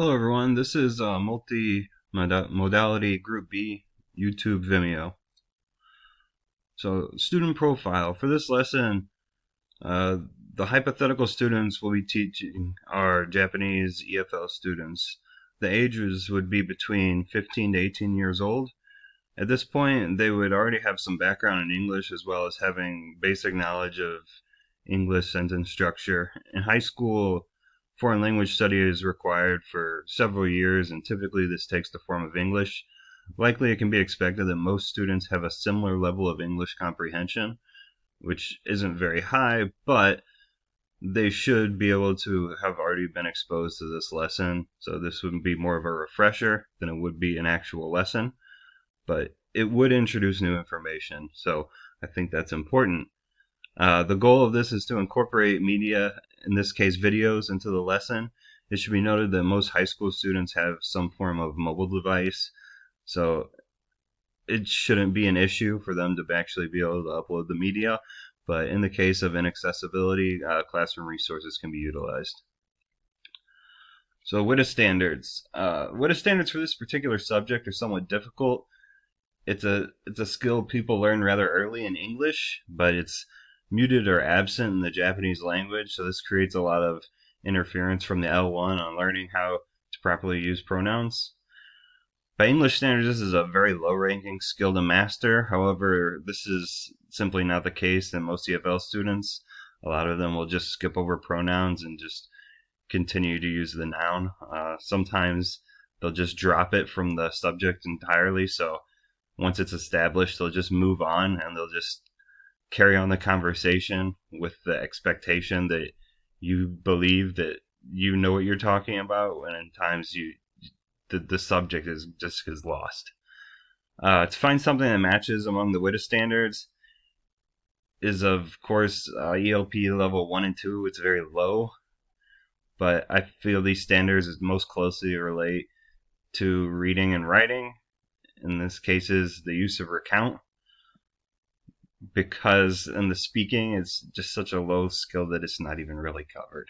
Hello everyone, this is multi-modality Group B YouTube Vimeo. So student profile. For this lesson, uh, the hypothetical students will be teaching are Japanese EFL students. The ages would be between 15 to 18 years old. At this point, they would already have some background in English as well as having basic knowledge of English sentence structure. In high school, foreign language study is required for several years, and typically this takes the form of English. Likely, it can be expected that most students have a similar level of English comprehension, which isn't very high, but they should be able to have already been exposed to this lesson. So this would be more of a refresher than it would be an actual lesson, but it would introduce new information. So I think that's important. The goal of this is to incorporate media, in this case videos, into the lesson. It should be noted that most high school students have some form of mobile device, so it shouldn't be an issue for them to actually be able to upload the media. But in the case of inaccessibility, classroom resources can be utilized. So WITA standards. WITA standards for this particular subject are somewhat difficult. It's a skill people learn rather early in English, but it's muted or absent in the Japanese language, so this creates a lot of interference from the L1 on learning how to properly use pronouns. By English standards, this is a very low-ranking skill to master. However, this is simply not the case in most EFL students. A lot of them will just skip over pronouns and just continue to use the noun. Sometimes they'll just drop it from the subject entirely, so once it's established, they'll just move on and they'll just carry on the conversation with the expectation that you believe that you know what you're talking about, when in times the subject is just is lost. To find something that matches among the WITA standards is, of course, ELP level 1 and 2. It's very low, but I feel these standards most closely relate to reading and writing. In this case, is the use of recount, because in the speaking, it's just such a low skill that it's not even really covered.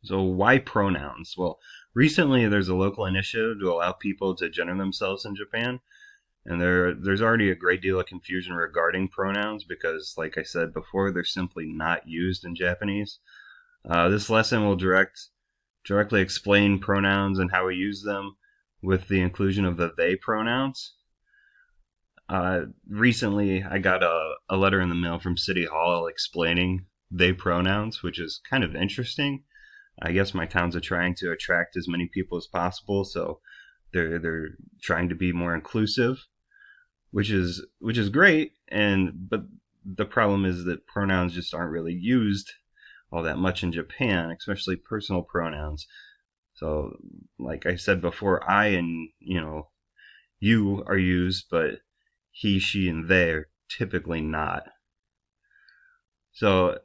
So why pronouns? Well, recently there's a local initiative to allow people to gender themselves in Japan, and there's already a great deal of confusion regarding pronouns because, like I said before, they're simply not used in Japanese. This lesson will directly explain pronouns and how we use them, with the inclusion of the they pronouns. Recently, I got a letter in the mail from City Hall explaining they pronouns, which is kind of interesting. I guess my town's are trying to attract as many people as possible, so they're trying to be more inclusive, which is great. But the problem is that pronouns just aren't really used all that much in Japan, especially personal pronouns. So, like I said before, I and you are used, but he, she, and they are typically not. So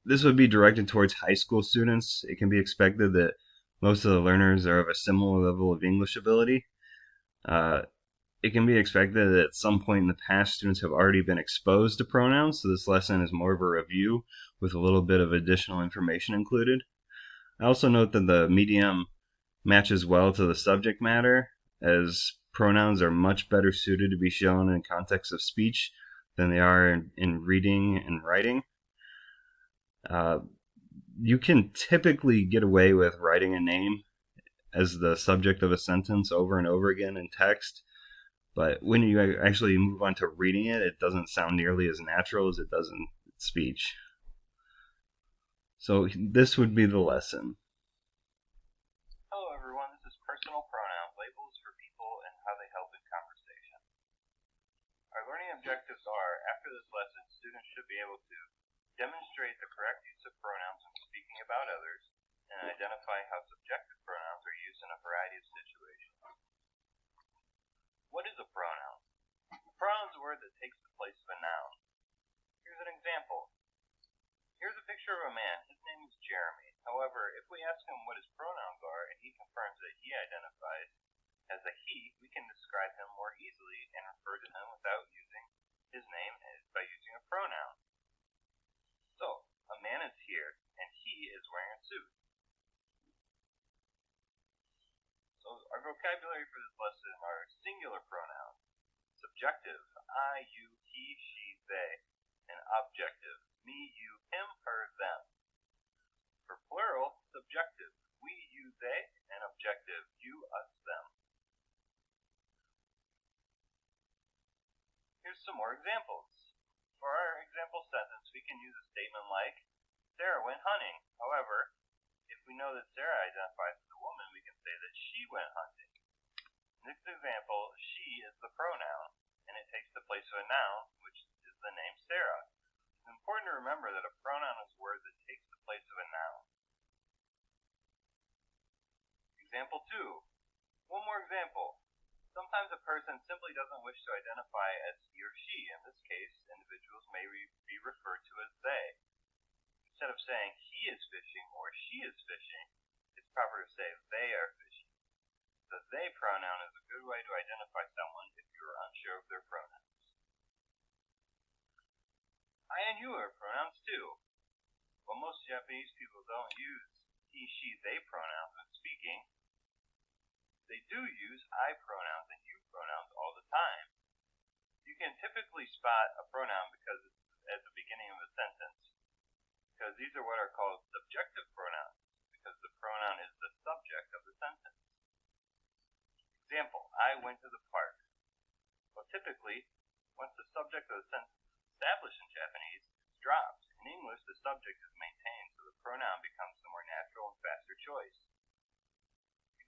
this would be directed towards high school students. It can be expected that most of the learners are of a similar level of English ability. Uh, it can be expected that at some point in the past, students have already been exposed to pronouns, so this lesson is more of a review with a little bit of additional information included. I also note that the medium matches well to the subject matter, as pronouns are much better suited to be shown in context of speech than they are in reading and writing. Uh, you can typically get away with writing a name as the subject of a sentence over and over again in text, but when you actually move on to reading it, it doesn't sound nearly as natural as it does in speech. So this would be the lesson. Hello everyone, this is Personal Pronoun Labels for People and How They Help in Conversation. Our learning objectives are, after this lesson, students should be able to demonstrate the correct use of pronouns when speaking about others, and identify how subjective pronouns are used in a variety of situations. What is a pronoun? A pronoun is a word that takes the place of a noun. Here's an example. Here's a picture of a man. His name is Jeremy. However, if we ask him what his pronouns are and he confirms that he identifies as a he, we can describe him more easily and refer to him without using his name by using a pronoun. So, a man is here and he is wearing a suit. Our vocabulary for this lesson are singular pronouns, subjective, I, you, he, she, they, and objective, me, you, him, her, them. For plural, subjective, we, you, they, and objective, you, us, them. Here's some more examples. For our example sentence, we can use a statement like, Sarah went hunting. However, if we know that Sarah identifies as a woman, we can say that she went hunting. In this example, she is the pronoun, and it takes the place of a noun, which is the name Sarah. It's important to remember that a pronoun is a word that takes the place of a noun. Example 2. One more example. Sometimes a person simply doesn't wish to identify as he or she. In this case, individuals may be referred to as they. Instead of saying he is fishing or she is fishing, it's proper to say they are fishing. The they pronoun is a good way to identify someone if you are unsure of their pronouns. I and you are pronouns too. While most Japanese people don't use he, she, they pronouns when speaking, they do use I pronouns and you pronouns all the time. You can typically spot a pronoun because it's at the beginning of a sentence, because these are what are called subjective pronouns, because the pronoun is the subject of the sentence. Example, I went to the park. Well, typically, once the subject of the sentence is established in Japanese, it's dropped. In English, the subject is maintained, so the pronoun becomes the more natural and faster choice.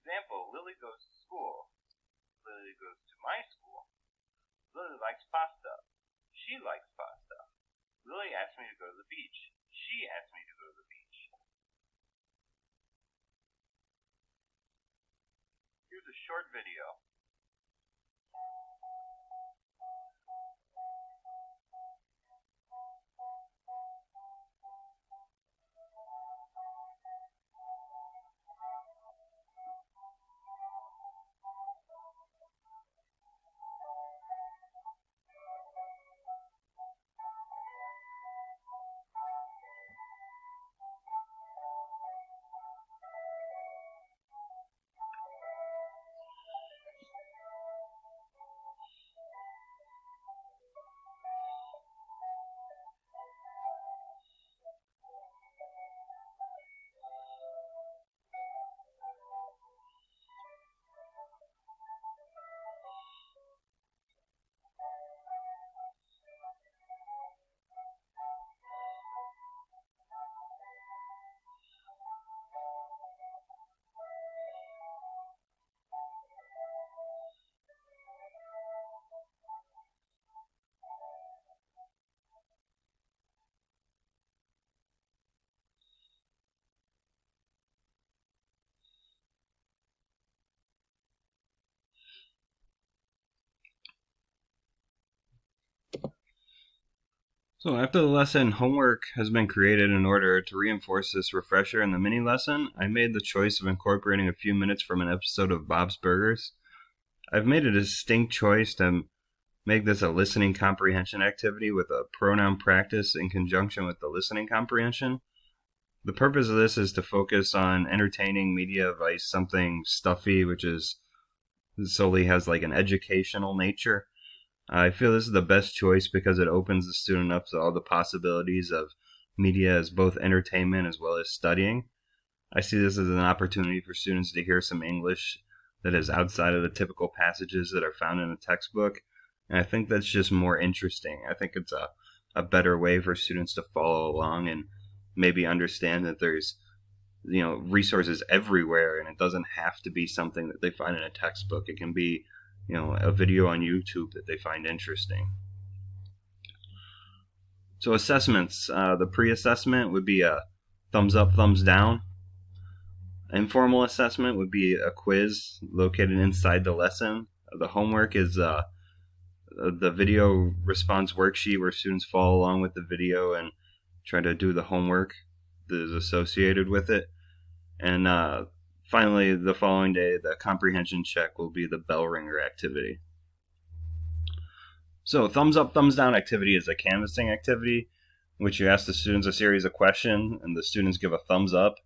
Example, Lily goes to school. Lily goes to my school. Lily likes pasta. She likes pasta. Lily asked me to go to the beach. She asked me to go to the beach. Here's a short video. So after the lesson, homework has been created in order to reinforce this refresher in the mini lesson. I made the choice of incorporating a few minutes from an episode of Bob's Burgers. I've made a distinct choice to make this a listening comprehension activity with a pronoun practice in conjunction with the listening comprehension. The purpose of this is to focus on entertaining media vice something stuffy, which is solely has like an educational nature. I feel this is the best choice because it opens the student up to all the possibilities of media as both entertainment as well as studying. I see this as an opportunity for students to hear some English that is outside of the typical passages that are found in a textbook, and I think that's just more interesting. I think it's a better way for students to follow along and maybe understand that there's resources everywhere, and it doesn't have to be something that they find in a textbook. It can be a video on YouTube that they find interesting. So assessments. The pre-assessment would be a thumbs up, thumbs down. Informal assessment would be a quiz located inside the lesson. The homework is the video response worksheet where students follow along with the video and try to do the homework that is associated with it. And finally, the following day, the comprehension check will be the bell ringer activity. So, thumbs up, thumbs down activity is a canvassing activity in which you ask the students a series of questions and the students give a thumbs up.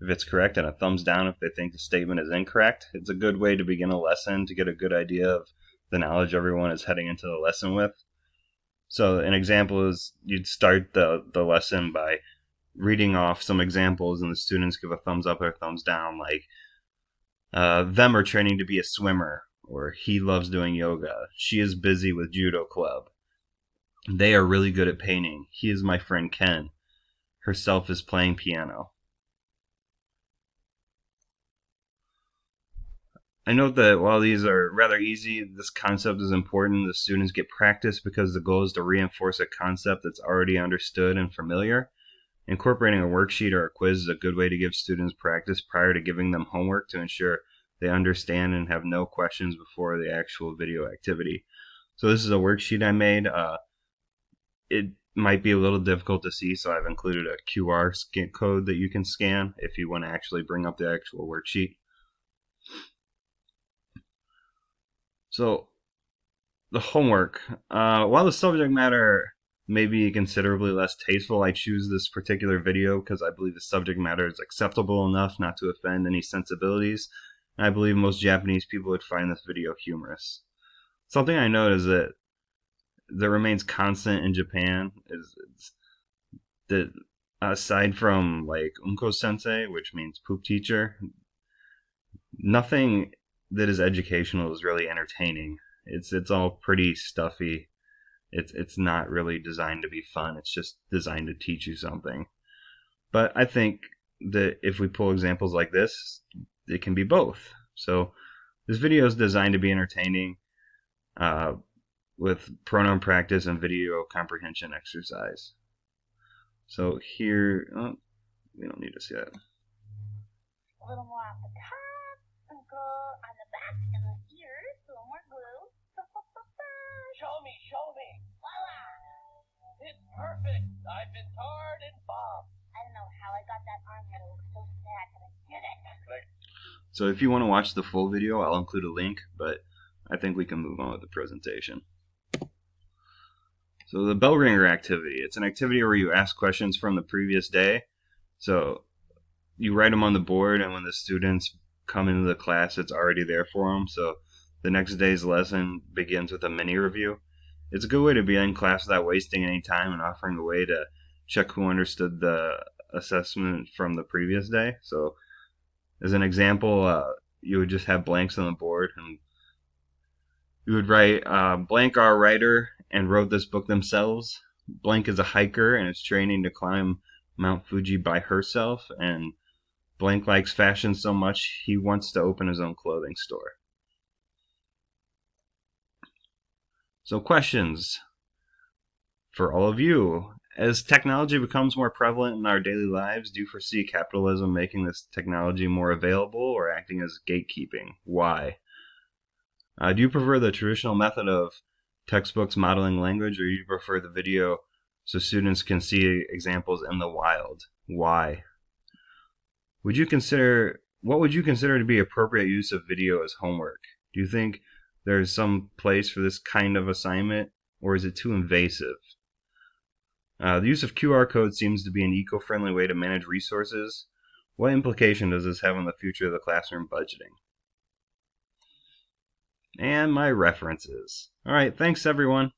if it's correct and a thumbs down if they think the statement is incorrect. It's a good way to begin a lesson to get a good idea of the knowledge everyone is heading into the lesson with. So an example is you'd start the lesson by reading off some examples and the students give a thumbs up or a thumbs down, like them are training to be a swimmer, or he loves doing yoga, she is busy with judo club, they are really good at painting, he is my friend Ken, herself is playing piano. I note that while these are rather easy, this concept is important. The students get practice because the goal is to reinforce a concept that's already understood and familiar. Incorporating a worksheet or a quiz is a good way to give students practice prior to giving them homework to ensure they understand and have no questions before the actual video activity. So this is a worksheet I made. It might be a little difficult to see, so I've included a QR code that you can scan if you want to actually bring up the actual worksheet. So, the homework. While the subject matter may be considerably less tasteful, I choose this particular video because I believe the subject matter is acceptable enough not to offend any sensibilities. And I believe most Japanese people would find this video humorous. Something I note is that remains constant in Japan is that aside from like Unko Sensei, which means poop teacher, nothing that is educational is really entertaining. It's all pretty stuffy. It's not really designed to be fun. It's just designed to teach you something. But I think that if we pull examples like this, it can be both. So this video is designed to be entertaining with pronoun practice and video comprehension exercise. So here, we don't need to see that. A little more off the top, and go on the back and the ears, a little more glue. Show me. Voila! It's perfect. I've been tarred and bombed. I don't know how I got that arm hair to look so sad, but I did it. So if you want to watch the full video, I'll include a link, but I think we can move on with the presentation. So the bell ringer activity. It's an activity where you ask questions from the previous day. So you write them on the board, and when the students come into the class, it's already there for them. So the next day's lesson begins with a mini review. It's a good way to be in class without wasting any time and offering a way to check who understood the assessment from the previous day. So as an example, you would just have blanks on the board, and you would write blank are a writer and wrote this book themselves. Blank is a hiker and is training to climb Mount Fuji by herself, and blank likes fashion so much he wants to open his own clothing store. So questions for all of you. As technology becomes more prevalent in our daily lives, do you foresee capitalism making this technology more available or acting as gatekeeping? Why? Do you prefer the traditional method of textbooks modeling language, or do you prefer the video so students can see examples in the wild? Why? What would you consider to be appropriate use of video as homework? Do you think there's some place for this kind of assignment, or is it too invasive? The use of QR codes seems to be an eco-friendly way to manage resources. What implication does this have on the future of the classroom budgeting? And my references. All right, thanks everyone.